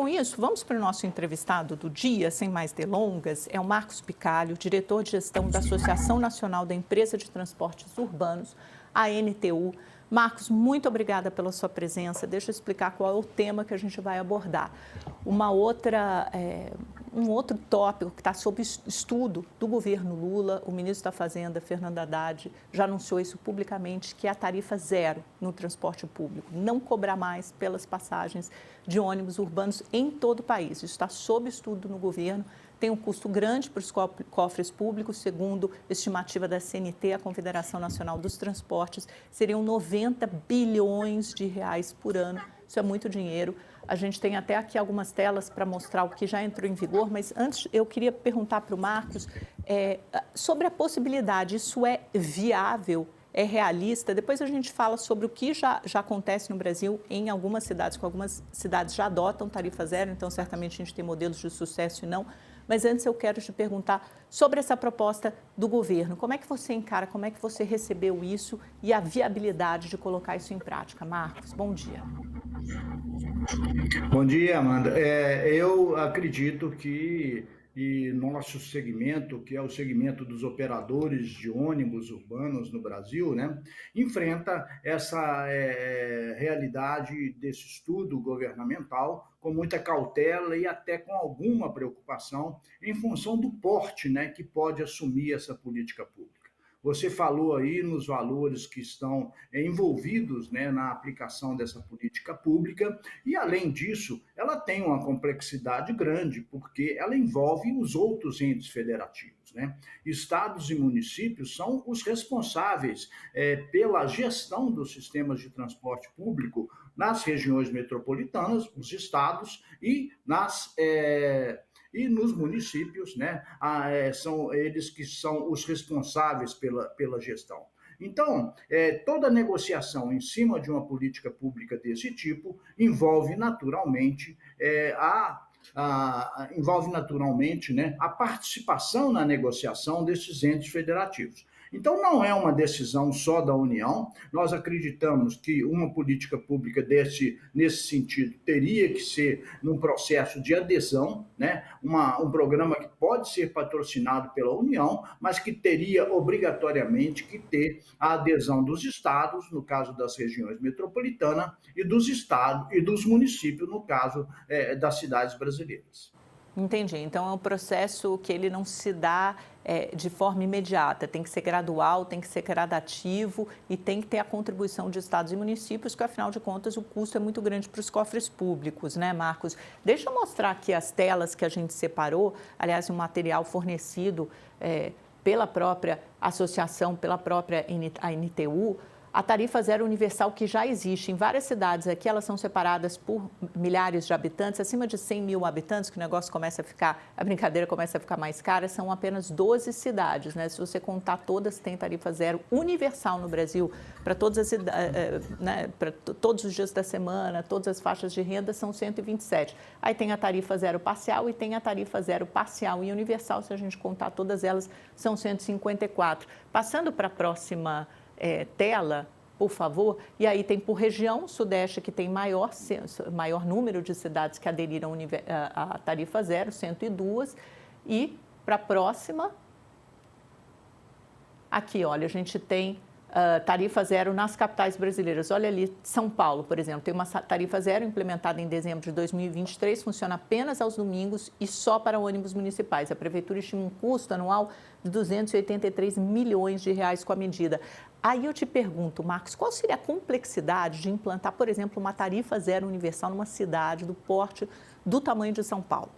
Com isso, vamos para o nosso entrevistado do dia, sem mais delongas, é o Marcos Picalho, diretor de gestão da Associação Nacional da Empresa de Transportes Urbanos, a ANTU. Marcos, muito obrigada pela sua presença. Deixa eu explicar qual é o tema que a gente vai abordar. Um outro tópico que está sob estudo do governo Lula, o ministro da Fazenda, Fernando Haddad, já anunciou isso publicamente, que é a tarifa zero no transporte público, não cobrar mais pelas passagens de ônibus urbanos em todo o país. Isso está sob estudo no governo, tem um custo grande para os cofres públicos, segundo estimativa da CNT, a Confederação Nacional dos Transportes, seriam 90 bilhões de reais por ano. Isso é muito dinheiro. A gente tem até aqui algumas telas para mostrar o que já entrou em vigor, mas antes eu queria perguntar para o Marcos sobre a possibilidade, isso é viável, é realista? Depois a gente fala sobre o que já acontece no Brasil em algumas cidades, que algumas cidades já adotam tarifa zero, então certamente a gente tem modelos de sucesso e não. Mas antes eu quero te perguntar sobre essa proposta do governo. Como é que você encara, como é que você recebeu isso e a viabilidade de colocar isso em prática? Marcos, bom dia. Bom dia, Amanda. Eu acredito que nosso segmento, que é o segmento dos operadores de ônibus urbanos no Brasil, né, enfrenta essa realidade desse estudo governamental com muita cautela e até com alguma preocupação em função do porte, né, que pode assumir essa política pública. Você falou aí nos valores que estão envolvidos, né, na aplicação dessa política pública, e além disso, ela tem uma complexidade grande, porque ela envolve os outros entes federativos. Né? Estados e municípios são os responsáveis pela gestão dos sistemas de transporte público nas regiões metropolitanas, os estados e nos municípios, né, são eles que são os responsáveis pela gestão. Então, toda negociação em cima de uma política pública desse tipo envolve naturalmente né, a participação na negociação desses entes federativos. Então, não é uma decisão só da União. Nós acreditamos que uma política pública nesse sentido teria que ser num processo de adesão, né? Um programa que pode ser patrocinado pela União, mas que teria obrigatoriamente que ter a adesão dos estados, no caso das regiões metropolitanas, e dos estados e dos municípios, no caso das cidades brasileiras. Entendi. Então, é um processo que ele não se dá de forma imediata, tem que ser gradual, tem que ser gradativo e tem que ter a contribuição de estados e municípios, que, afinal de contas, o custo é muito grande para os cofres públicos, né, Marcos? Deixa eu mostrar aqui as telas que a gente separou, aliás, um material fornecido pela própria associação, pela própria ANTU. A tarifa zero universal que já existe em várias cidades aqui, elas são separadas por milhares de habitantes, acima de 100 mil habitantes, que o negócio começa a ficar, a brincadeira começa a ficar mais cara, são apenas 12 cidades, né? Se você contar todas, tem tarifa zero universal no Brasil, para todas as, né, para todos os dias da semana, todas as faixas de renda, são 127. Aí tem a tarifa zero parcial e tem a tarifa zero parcial e universal, se a gente contar todas elas, são 154. Passando para a próxima tela, por favor, e aí tem por região, Sudeste, que tem maior número de cidades que aderiram à tarifa zero, 102, e para a próxima, aqui, olha, a gente tem tarifa zero nas capitais brasileiras. Olha ali, São Paulo, por exemplo, tem uma tarifa zero implementada em dezembro de 2023, funciona apenas aos domingos e só para ônibus municipais. A prefeitura estima um custo anual de 283 milhões de reais com a medida. Aí eu te pergunto, Marcos, qual seria a complexidade de implantar, por exemplo, uma tarifa zero universal numa cidade do porte do tamanho de São Paulo?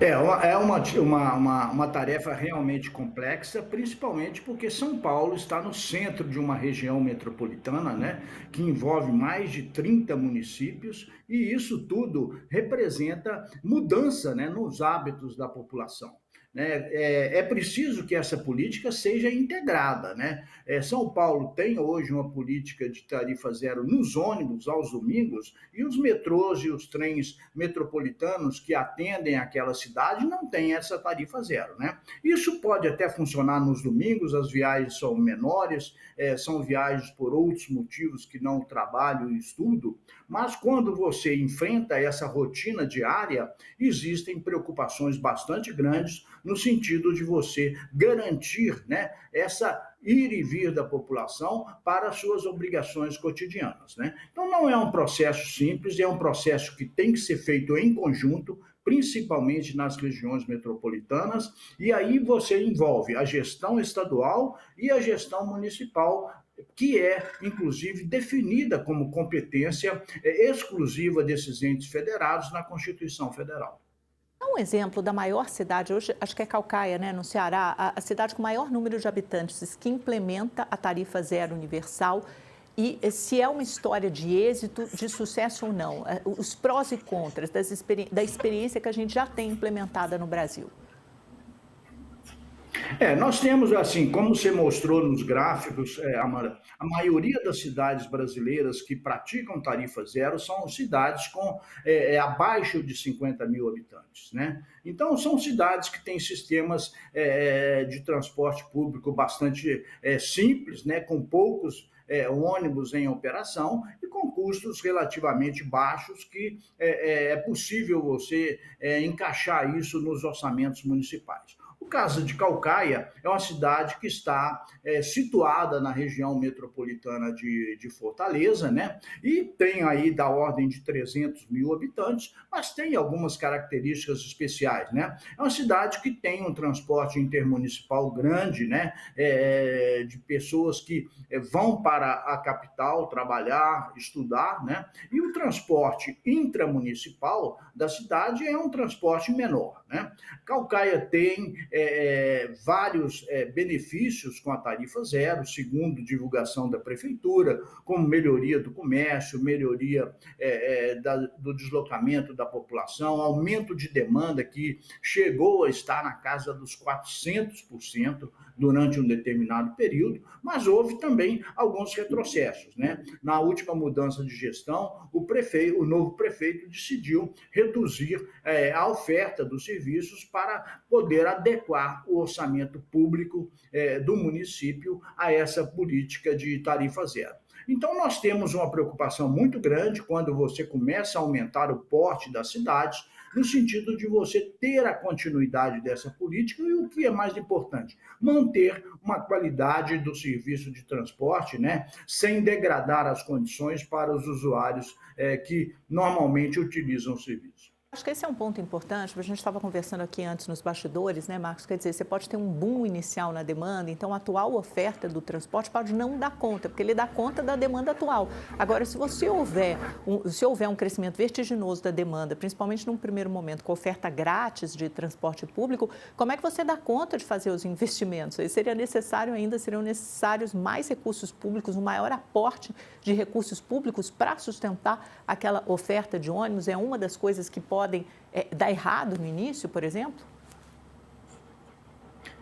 É uma tarefa realmente complexa, principalmente porque São Paulo está no centro de uma região metropolitana, né, que envolve mais de 30 municípios, e isso tudo representa mudança, né, nos hábitos da população. né? É preciso que essa política seja integrada, né? São Paulo tem hoje uma política de tarifa zero nos ônibus aos domingos e os metrôs e os trens metropolitanos que atendem aquela cidade não têm essa tarifa zero, né? Isso pode até funcionar nos domingos, as viagens são menores, são viagens por outros motivos que não trabalho e estudo, mas quando você enfrenta essa rotina diária, existem preocupações bastante grandes no sentido de você garantir, né, essa ir e vir da população para as suas obrigações cotidianas, né? Então não é um processo simples, é um processo que tem que ser feito em conjunto, principalmente nas regiões metropolitanas, e aí você envolve a gestão estadual e a gestão municipal, que é, inclusive, definida como competência exclusiva desses entes federados na Constituição Federal. Dá um exemplo da maior cidade, hoje acho que é Caucaia, né, no Ceará, a cidade com maior número de habitantes que implementa a tarifa zero universal e se é uma história de êxito, de sucesso ou não, os prós e contras da experiência que a gente já tem implementada no Brasil. Nós temos, assim, como você mostrou nos gráficos, Amanda, a maioria das cidades brasileiras que praticam tarifa zero são cidades com abaixo de 50 mil habitantes, né? Então, são cidades que têm sistemas de transporte público bastante simples, né? Com poucos ônibus em operação e com custos relativamente baixos que é possível você encaixar isso nos orçamentos municipais. O caso de Caucaia é uma cidade que está situada na região metropolitana de Fortaleza, né? E tem aí da ordem de 300 mil habitantes, mas tem algumas características especiais, né? É uma cidade que tem um transporte intermunicipal grande, né? De pessoas que vão para a capital trabalhar, estudar, né? E o transporte intramunicipal da cidade é um transporte menor, né? Caucaia tem vários benefícios com a tarifa zero, segundo divulgação da prefeitura, como melhoria do comércio, melhoria do deslocamento da população, aumento de demanda que chegou a estar na casa dos 400% durante um determinado período, mas houve também alguns retrocessos, né? Na última mudança de gestão, o novo prefeito decidiu reduzir a oferta dos serviços para poder adequar o orçamento público do município a essa política de tarifa zero. Então, nós temos uma preocupação muito grande quando você começa a aumentar o porte das cidades, no sentido de você ter a continuidade dessa política e o que é mais importante, manter uma qualidade do serviço de transporte, né, sem degradar as condições para os usuários que normalmente utilizam o serviço. Acho que esse é um ponto importante, a gente estava conversando aqui antes nos bastidores, né, Marcos? Quer dizer, você pode ter um boom inicial na demanda, então a atual oferta do transporte pode não dar conta, porque ele dá conta da demanda atual. Agora, se houver um crescimento vertiginoso da demanda, principalmente num primeiro momento, com oferta grátis de transporte público, como é que você dá conta de fazer os investimentos? Aí seriam necessários mais recursos públicos, um maior aporte de recursos públicos para sustentar aquela oferta de ônibus. É uma das coisas que podem dar errado no início, por exemplo?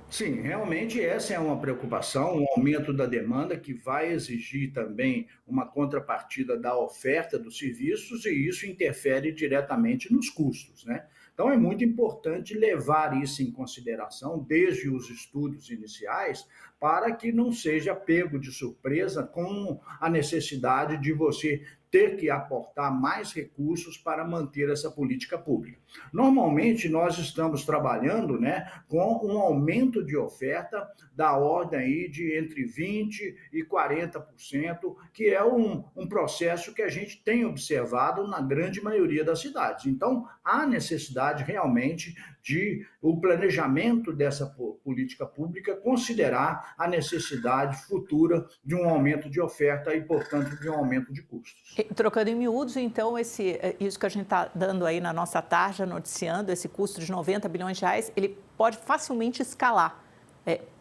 Sim, realmente essa é uma preocupação, um aumento da demanda que vai exigir também uma contrapartida da oferta dos serviços e isso interfere diretamente nos custos, né? Então é muito importante levar isso em consideração desde os estudos iniciais para que não seja pego de surpresa com a necessidade de você ter que aportar mais recursos para manter essa política pública. Normalmente, nós estamos trabalhando, né, com um aumento de oferta da ordem aí de entre 20% e 40%, que é um processo que a gente tem observado na grande maioria das cidades. Então, há necessidade realmente de o planejamento dessa política pública considerar a necessidade futura de um aumento de oferta e, portanto, de um aumento de custos. Trocando em miúdos, então, isso que a gente está dando aí na nossa tarja, noticiando, esse custo de 90 bilhões de reais, ele pode facilmente escalar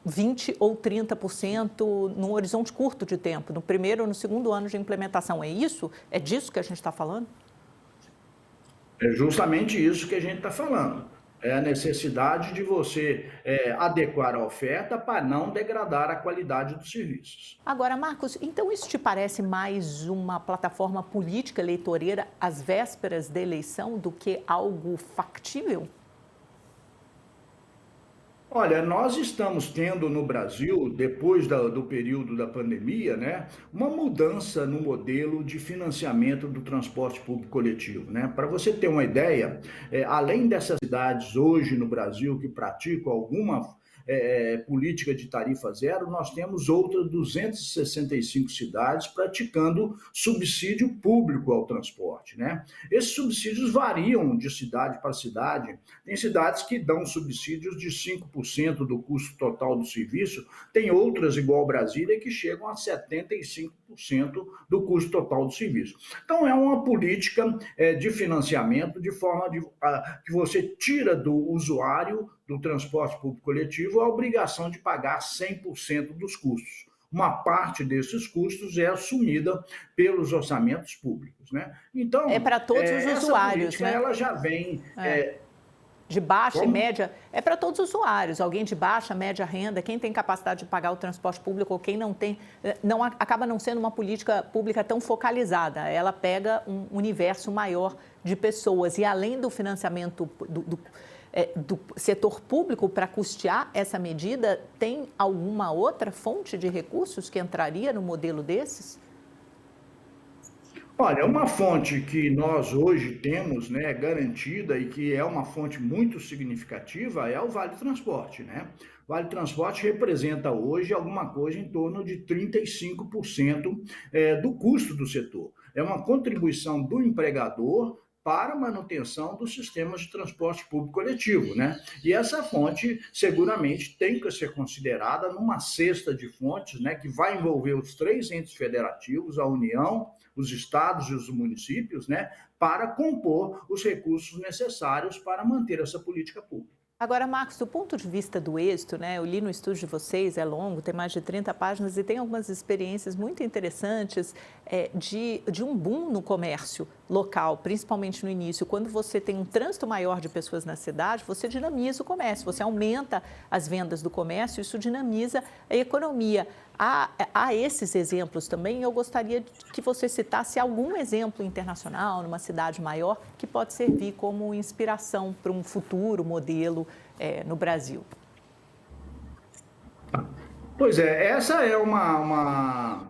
20% ou 30% num horizonte curto de tempo, no primeiro ou no segundo ano de implementação. É isso? É disso que a gente está falando? É justamente isso que a gente está falando. É a necessidade de você adequar a oferta para não degradar a qualidade dos serviços. Agora, Marcos, então isso te parece mais uma plataforma política eleitoreira às vésperas da eleição do que algo factível? Olha, nós estamos tendo no Brasil, depois do período da pandemia, né, uma mudança no modelo de financiamento do transporte público coletivo, né? Para você ter uma ideia, além dessas cidades hoje no Brasil que praticam alguma política de tarifa zero, nós temos outras 265 cidades praticando subsídio público ao transporte, né? Esses subsídios variam de cidade para cidade. Tem cidades que dão subsídios de 5% do custo total do serviço, tem outras, igual Brasília, que chegam a 75% do custo total do serviço. Então, é uma política de financiamento de forma que você tira do usuário do transporte público coletivo a obrigação de pagar 100% dos custos. Uma parte desses custos é assumida pelos orçamentos públicos, né? É Então, para todos os essa usuários, política né? ela já vem É. De baixa e como? média, é para todos os usuários, alguém de baixa, média renda, quem tem capacidade de pagar o transporte público ou quem não tem, não, acaba não sendo uma política pública tão focalizada, ela pega um universo maior de pessoas e além do financiamento do setor público para custear essa medida, tem alguma outra fonte de recursos que entraria no modelo desses? Olha, uma fonte que nós hoje temos, né, garantida e que é uma fonte muito significativa é o Vale Transporte, né? O Vale Transporte representa hoje alguma coisa em torno de 35% do custo do setor. É uma contribuição do empregador para a manutenção dos sistemas de transporte público coletivo, né? E essa fonte seguramente tem que ser considerada numa cesta de fontes, né, que vai envolver os três entes federativos, a União, os estados e os municípios, né, para compor os recursos necessários para manter essa política pública. Agora, Marcos, do ponto de vista do êxito, né, eu li no estudo de vocês, é longo, tem mais de 30 páginas e tem algumas experiências muito interessantes de um boom no comércio local, principalmente no início. Quando você tem um trânsito maior de pessoas na cidade, você dinamiza o comércio, você aumenta as vendas do comércio, isso dinamiza a economia. Há esses exemplos também. Eu gostaria que você citasse algum exemplo internacional, numa cidade maior, que pode servir como inspiração para um futuro modelo no Brasil. Pois é, essa é um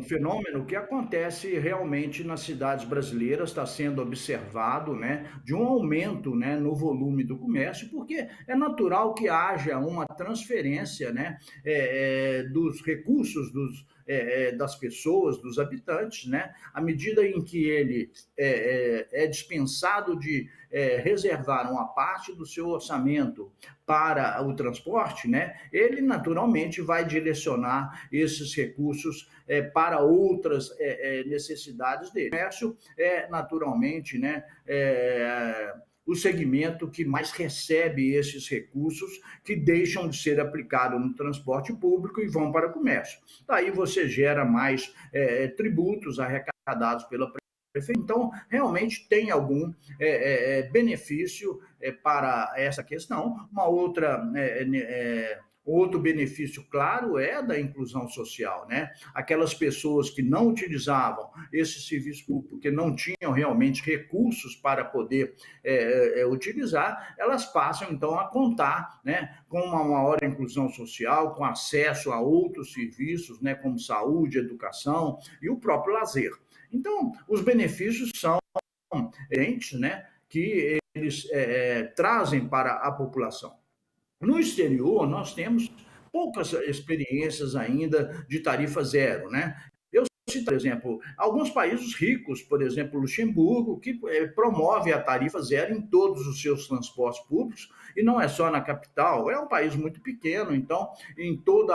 fenômeno que acontece realmente nas cidades brasileiras, está sendo observado, né, de um aumento, né, no volume do comércio, porque é natural que haja uma transferência, né, dos recursos das pessoas, dos habitantes, né, à medida em que ele é dispensado de reservar uma parte do seu orçamento para o transporte, né, ele naturalmente vai direcionar esses recursos para outras necessidades dele. O comércio é naturalmente, né, o segmento que mais recebe esses recursos que deixam de ser aplicados no transporte público e vão para o comércio. Daí você gera mais tributos arrecadados pela prefeitura. Então, realmente tem algum benefício para essa questão. Outro benefício, claro, é da inclusão social, né? Aquelas pessoas que não utilizavam esse serviço público, porque não tinham realmente recursos para poder utilizar, elas passam, então, a contar, né, com uma maior inclusão social, com acesso a outros serviços, né, como saúde, educação e o próprio lazer. Então, os benefícios são entes, né, que eles trazem para a população. No exterior, nós temos poucas experiências ainda de tarifa zero, né? Eu cito, por exemplo, alguns países ricos, por exemplo, Luxemburgo, que promove a tarifa zero em todos os seus transportes públicos, e não é só na capital, é um país muito pequeno, então, em todo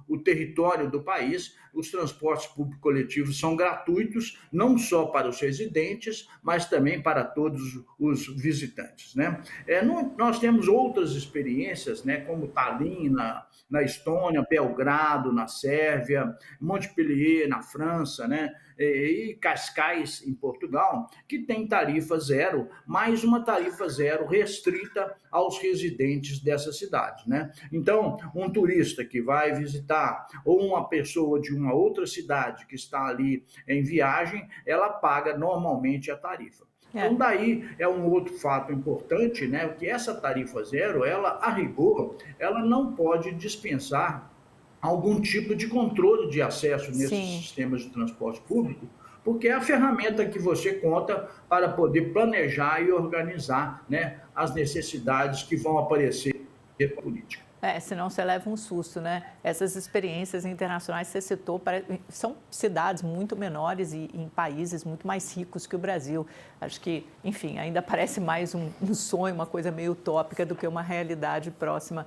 o território do país, os transportes públicos coletivos são gratuitos, não só para os residentes, mas também para todos os visitantes, né? Nós temos outras experiências, né, como Tallinn, na Estônia, Belgrado, na Sérvia, Montpellier, na França, né? e Cascais, em Portugal, que tem tarifa zero, mas uma tarifa zero restrita aos residentes dessa cidade, né? Então, um turista que vai visitar ou uma pessoa de uma outra cidade que está ali em viagem, ela paga normalmente a tarifa. É, Então, daí é um outro fato importante, né? Que essa tarifa zero, ela, a rigor, ela não pode dispensar algum tipo de controle de acesso nesses sim. sistemas de transporte público, porque é a ferramenta que você conta para poder planejar e organizar, né, as necessidades que vão aparecer na política. Senão você leva um susto, né? Essas experiências internacionais que você citou são cidades muito menores e em países muito mais ricos que o Brasil. Acho que, enfim, ainda parece mais um sonho, uma coisa meio utópica do que uma realidade próxima